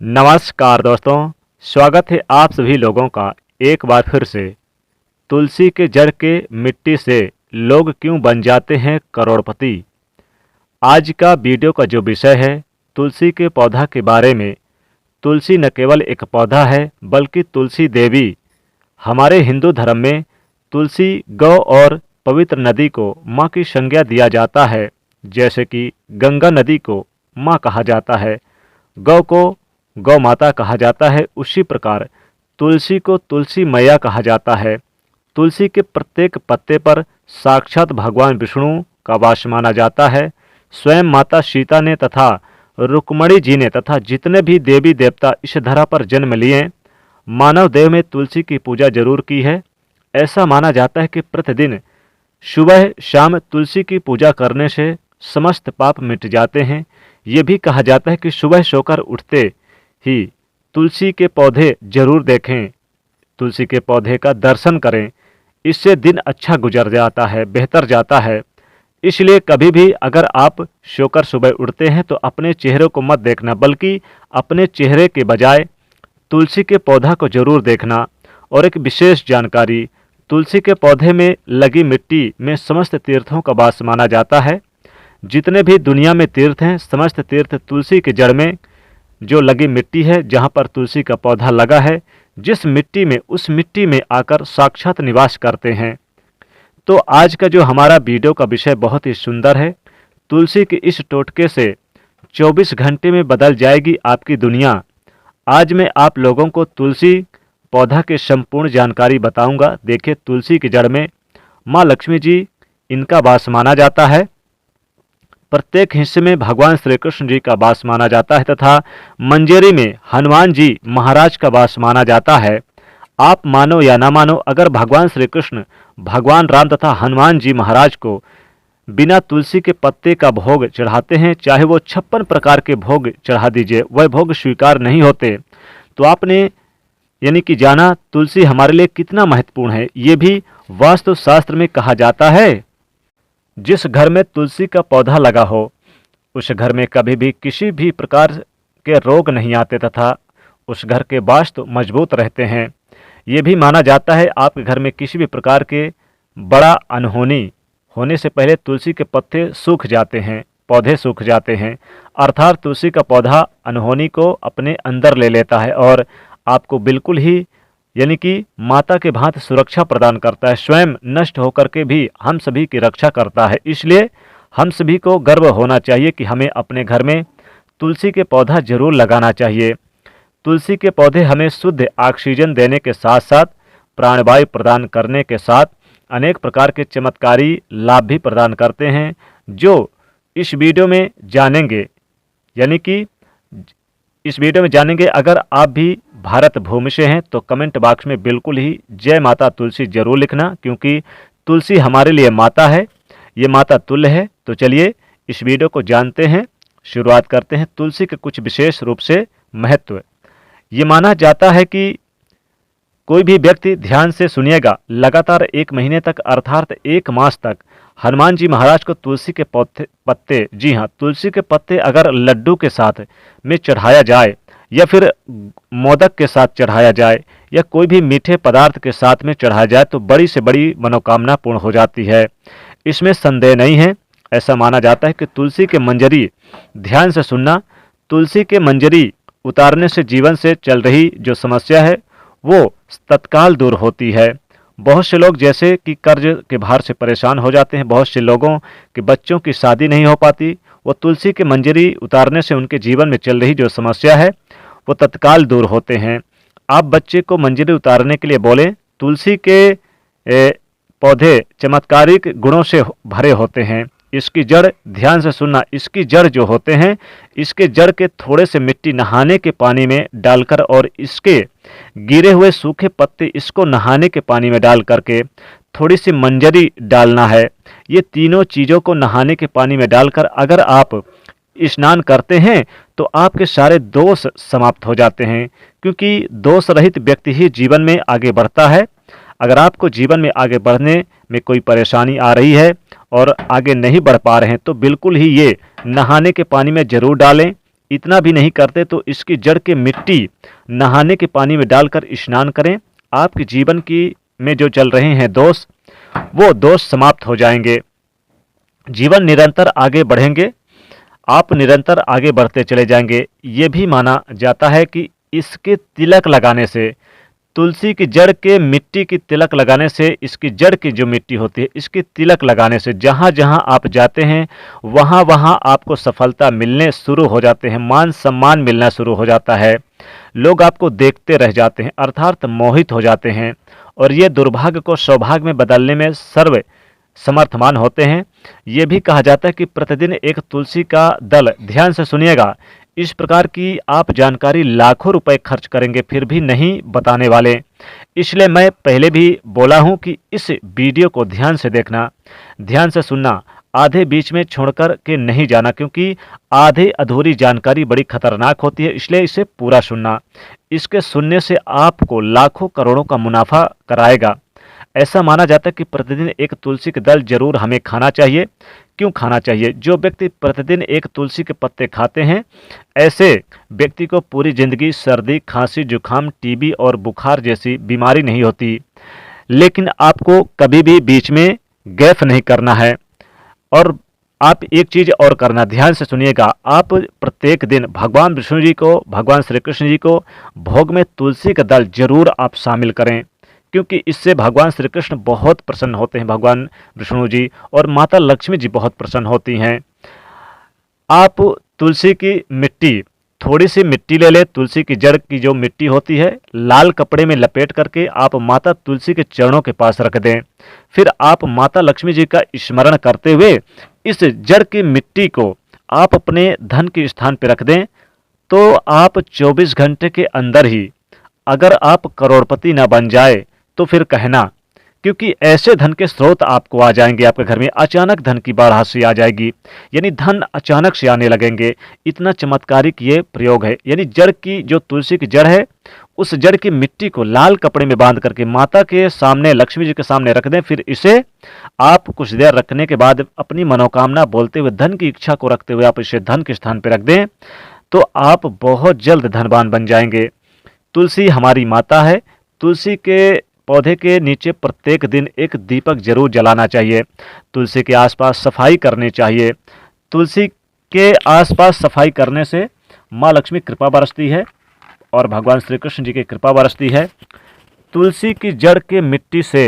नमस्कार दोस्तों, स्वागत है आप सभी लोगों का एक बार फिर से। तुलसी के जड़ के मिट्टी से लोग क्यों बन जाते हैं करोड़पति। आज का वीडियो का जो विषय है तुलसी के पौधा के बारे में। तुलसी न केवल एक पौधा है बल्कि तुलसी देवी। हमारे हिंदू धर्म में तुलसी गौ और पवित्र नदी को माँ की संज्ञा दिया जाता है। जैसे कि गंगा नदी को माँ कहा जाता है, गौ को गौ माता कहा जाता है, उसी प्रकार तुलसी को तुलसी मैया कहा जाता है। तुलसी के प्रत्येक पत्ते पर साक्षात भगवान विष्णु का वास माना जाता है। स्वयं माता सीता ने तथा रुक्मणी जी ने तथा जितने भी देवी देवता इस धरा पर जन्म लिए, मानव देव में तुलसी की पूजा जरूर की है। ऐसा माना जाता है कि प्रतिदिन सुबह शाम तुलसी की पूजा करने से समस्त पाप मिट जाते हैं। ये भी कहा जाता है कि सुबह सोकर उठते ही तुलसी के पौधे जरूर देखें, तुलसी के पौधे का दर्शन करें। इससे दिन अच्छा गुजर जाता है, बेहतर जाता है। इसलिए कभी भी अगर आप सोकर सुबह उठते हैं तो अपने चेहरे को मत देखना, बल्कि अपने चेहरे के बजाय तुलसी के पौधा को जरूर देखना। और एक विशेष जानकारी, तुलसी के पौधे में लगी मिट्टी में समस्त तीर्थों का वास माना जाता है। जितने भी दुनिया में तीर्थ हैं, समस्त तीर्थ तुलसी के जड़ में जो लगी मिट्टी है, जहाँ पर तुलसी का पौधा लगा है, जिस मिट्टी में उस मिट्टी में आकर साक्षात निवास करते हैं। तो आज का जो हमारा वीडियो का विषय बहुत ही सुंदर है। तुलसी के इस टोटके से 24 घंटे में बदल जाएगी आपकी दुनिया। आज मैं आप लोगों को तुलसी पौधा के संपूर्ण जानकारी बताऊंगा। देखिए, तुलसी की जड़ में माँ लक्ष्मी जी इनका वास माना जाता है। प्रत्येक हिस्से में भगवान श्री कृष्ण जी का वास माना जाता है तथा मंजरी में हनुमान जी महाराज का वास माना जाता है। आप मानो या ना मानो, अगर भगवान श्री कृष्ण, भगवान राम तथा हनुमान जी महाराज को बिना तुलसी के पत्ते का भोग चढ़ाते हैं, चाहे वो 56 प्रकार के भोग चढ़ा दीजिए, वह भोग स्वीकार नहीं होते। तो आपने यानी कि जाना तुलसी हमारे लिए कितना महत्वपूर्ण है। ये भी वास्तु शास्त्र में कहा जाता है, जिस घर में तुलसी का पौधा लगा हो उस घर में कभी भी किसी भी प्रकार के रोग नहीं आते तथा उस घर के वास्तु मजबूत रहते हैं। ये भी माना जाता है आपके घर में किसी भी प्रकार के बड़ा अनहोनी होने से पहले तुलसी के पत्ते सूख जाते हैं, पौधे सूख जाते हैं। अर्थात तुलसी का पौधा अनहोनी को अपने अंदर ले लेता है और आपको बिल्कुल ही यानी कि माता के भांति सुरक्षा प्रदान करता है। स्वयं नष्ट होकर के भी हम सभी की रक्षा करता है। इसलिए हम सभी को गर्व होना चाहिए कि हमें अपने घर में तुलसी के पौधा जरूर लगाना चाहिए। तुलसी के पौधे हमें शुद्ध ऑक्सीजन देने के साथ साथ प्राणवायु प्रदान करने के साथ अनेक प्रकार के चमत्कारी लाभ भी प्रदान करते हैं, जो इस वीडियो में जानेंगे। यानी कि इस वीडियो में जानेंगे। अगर आप भी भारत भूमि से हैं तो कमेंट बॉक्स में बिल्कुल ही जय माता तुलसी जरूर लिखना, क्योंकि तुलसी हमारे लिए माता है, ये माता तुल्य है। तो चलिए इस वीडियो को जानते हैं, शुरुआत करते हैं। तुलसी के कुछ विशेष रूप से महत्व। ये माना जाता है कि कोई भी व्यक्ति ध्यान से सुनिएगा, लगातार 1 महीने तक अर्थात 1 मास तक हनुमान जी महाराज को तुलसी के पत्ते, जी हाँ, तुलसी के पत्ते अगर लड्डू के साथ में चढ़ाया जाए या फिर मोदक के साथ चढ़ाया जाए या कोई भी मीठे पदार्थ के साथ में चढ़ाया जाए तो बड़ी से बड़ी मनोकामना पूर्ण हो जाती है। इसमें संदेह नहीं है। ऐसा माना जाता है कि तुलसी के मंजरी ध्यान से सुनना, तुलसी के मंजरी उतारने से जीवन से चल रही जो समस्या है वो तत्काल दूर होती है। बहुत से लोग जैसे कि कर्ज के भार से परेशान हो जाते हैं, बहुत से लोगों के बच्चों की शादी नहीं हो पाती, वो तुलसी के मंजरी उतारने से उनके जीवन में चल रही जो समस्या है वो तत्काल दूर होते हैं। आप बच्चे को मंजरी उतारने के लिए बोलें। तुलसी के पौधे चमत्कारिक गुणों से भरे होते हैं। इसकी जड़, ध्यान से सुनना, इसकी जड़ जो होते हैं, इसके जड़ के थोड़े से मिट्टी नहाने के पानी में डालकर और इसके गिरे हुए सूखे पत्ते इसको नहाने के पानी में डाल करके थोड़ी सी मंजरी डालना है। ये तीनों चीज़ों को नहाने के पानी में डालकर अगर आप स्नान करते हैं तो आपके सारे दोष समाप्त हो जाते हैं, क्योंकि दोष रहित व्यक्ति ही जीवन में आगे बढ़ता है। अगर आपको जीवन में आगे बढ़ने में कोई परेशानी आ रही है और आगे नहीं बढ़ पा रहे हैं तो बिल्कुल ही ये नहाने के पानी में जरूर डालें। इतना भी नहीं करते तो इसकी जड़ के मिट्टी नहाने के पानी में डालकर स्नान करें। आपके जीवन की में जो चल रहे हैं दोष, वो दोष समाप्त हो जाएंगे। जीवन निरंतर आगे बढ़ेंगे, आप निरंतर आगे बढ़ते चले जाएंगे। ये भी माना जाता है कि इसके तिलक लगाने से, तुलसी की जड़ के मिट्टी की तिलक लगाने से, इसकी जड़ की जो मिट्टी होती है इसकी तिलक लगाने से जहाँ जहाँ आप जाते हैं वहाँ वहाँ आपको सफलता मिलने शुरू हो जाते हैं, मान सम्मान मिलना शुरू हो जाता है, लोग आपको देखते रह जाते हैं अर्थात मोहित हो जाते हैं, और ये दुर्भाग्य को सौभाग्य में बदलने में सर्व समर्थमान होते हैं। ये भी कहा जाता है कि प्रतिदिन एक तुलसी का दल, ध्यान से सुनिएगा, इस प्रकार की आप जानकारी लाखों रुपए खर्च करेंगे फिर भी नहीं बताने वाले। इसलिए मैं पहले भी बोला हूं कि इस वीडियो को ध्यान से देखना, ध्यान से सुनना, आधे बीच में छोड़कर के नहीं जाना, क्योंकि आधे अधूरी जानकारी बड़ी खतरनाक होती है, इसलिए इसे पूरा सुनना। इसके सुनने से आपको लाखों करोड़ों का मुनाफा कराएगा। ऐसा माना जाता है कि प्रतिदिन एक तुलसी के दल जरूर हमें खाना चाहिए। क्यों खाना चाहिए? जो व्यक्ति प्रतिदिन एक तुलसी के पत्ते खाते हैं, ऐसे व्यक्ति को पूरी जिंदगी सर्दी, खांसी, जुकाम, टीबी और बुखार जैसी बीमारी नहीं होती। लेकिन आपको कभी भी बीच में गैप नहीं करना है। और आप एक चीज और करना, ध्यान से सुनिएगा, आप प्रत्येक दिन भगवान विष्णु जी को, भगवान श्री कृष्ण जी को भोग में तुलसी का दल जरूर आप शामिल करें, क्योंकि इससे भगवान श्री कृष्ण बहुत प्रसन्न होते हैं, भगवान विष्णु जी, और माता लक्ष्मी जी बहुत प्रसन्न होती हैं। आप तुलसी की मिट्टी, थोड़ी सी मिट्टी ले ले, तुलसी की जड़ की जो मिट्टी होती है, लाल कपड़े में लपेट करके आप माता तुलसी के चरणों के पास रख दें। फिर आप माता लक्ष्मी जी का स्मरण करते हुए इस जड़ की मिट्टी को आप अपने धन के स्थान पर रख दें, तो आप 24 घंटे के अंदर ही, अगर आप करोड़पति ना बन जाए तो फिर कहना, क्योंकि ऐसे धन के स्रोत आपको आ जाएंगे, आपके घर में अचानक धन की बाढ़ आ जाएगी, यानी धन अचानक से आने लगेंगे। इतना चमत्कारिक ये प्रयोग है। यानी जड़ की, जो तुलसी की जड़ है, उस जड़ की मिट्टी को लाल कपड़े में बांध करके माता के सामने, लक्ष्मी जी के सामने रख दें। फिर इसे आप कुछ देर रखने के बाद अपनी मनोकामना बोलते हुए, धन की इच्छा को रखते हुए आप इसे धन के स्थान पर रख दें, तो आप बहुत जल्द धनवान बन जाएंगे। तुलसी हमारी माता है। तुलसी के पौधे के नीचे प्रत्येक दिन एक दीपक जरूर जलाना चाहिए। तुलसी के आसपास सफाई करनी चाहिए। तुलसी के आसपास सफाई करने से माँ लक्ष्मी कृपा बरसती है और भगवान श्री कृष्ण जी की कृपा बरसती है। तुलसी की जड़ के मिट्टी से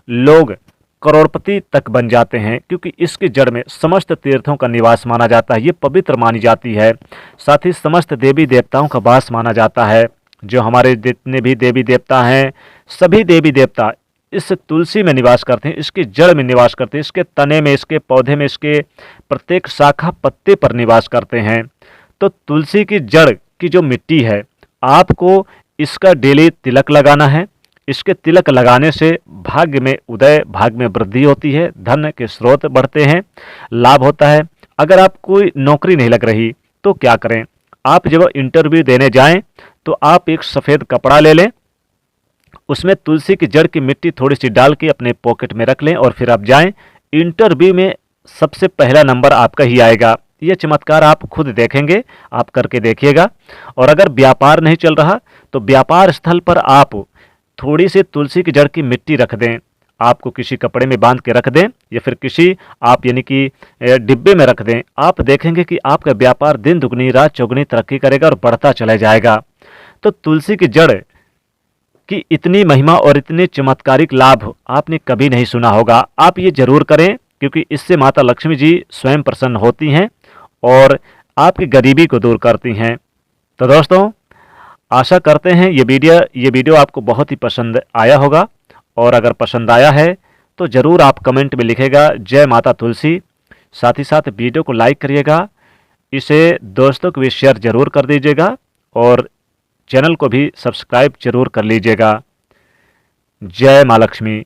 लोग करोड़पति तक बन जाते हैं, क्योंकि इसकी जड़ में समस्त तीर्थों का निवास माना जाता है, ये पवित्र मानी जाती है। साथ ही समस्त देवी देवताओं का वास माना जाता है। जो हमारे जितने भी देवी देवता हैं, सभी देवी देवता इस तुलसी में निवास करते हैं, इसकी जड़ में निवास करते हैं, इसके तने में, इसके पौधे में, इसके प्रत्येक शाखा पत्ते पर निवास करते हैं। तो तुलसी की जड़ की जो मिट्टी है, आपको इसका डेली तिलक लगाना है। इसके तिलक लगाने से भाग्य में उदय, भाग्य में वृद्धि होती है, धन के स्रोत बढ़ते हैं, लाभ होता है। अगर आप कोई नौकरी नहीं लग रही तो क्या करें? आप जब इंटरव्यू देने जाएं तो आप एक सफ़ेद कपड़ा ले लें, उसमें तुलसी की जड़ की मिट्टी थोड़ी सी डाल के अपने पॉकेट में रख लें और फिर आप जाएं। इंटरव्यू में सबसे पहला नंबर आपका ही आएगा। ये चमत्कार आप खुद देखेंगे, आप करके देखिएगा। और अगर व्यापार नहीं चल रहा तो व्यापार स्थल पर आप थोड़ी सी तुलसी की जड़ की मिट्टी रख दें, आपको किसी कपड़े में बांध के रख दें या फिर किसी आप यानी कि डिब्बे में रख दें। आप देखेंगे कि आपका व्यापार दिन दुगनी रात चौगुनी तरक्की करेगा और बढ़ता चला जाएगा। तो तुलसी की जड़ की इतनी महिमा और इतने चमत्कारिक लाभ आपने कभी नहीं सुना होगा। आप ये जरूर करें, क्योंकि इससे माता लक्ष्मी जी स्वयं प्रसन्न होती हैं और आपकी गरीबी को दूर करती हैं। तो दोस्तों, आशा करते हैं ये वीडियो आपको बहुत ही पसंद आया होगा, और अगर पसंद आया है तो ज़रूर आप कमेंट में लिखेगा जय माता तुलसी। साथ ही साथ वीडियो को लाइक करिएगा, इसे दोस्तों को भी शेयर जरूर कर दीजिएगा और चैनल को भी सब्सक्राइब जरूर कर लीजिएगा। जय माँ लक्ष्मी।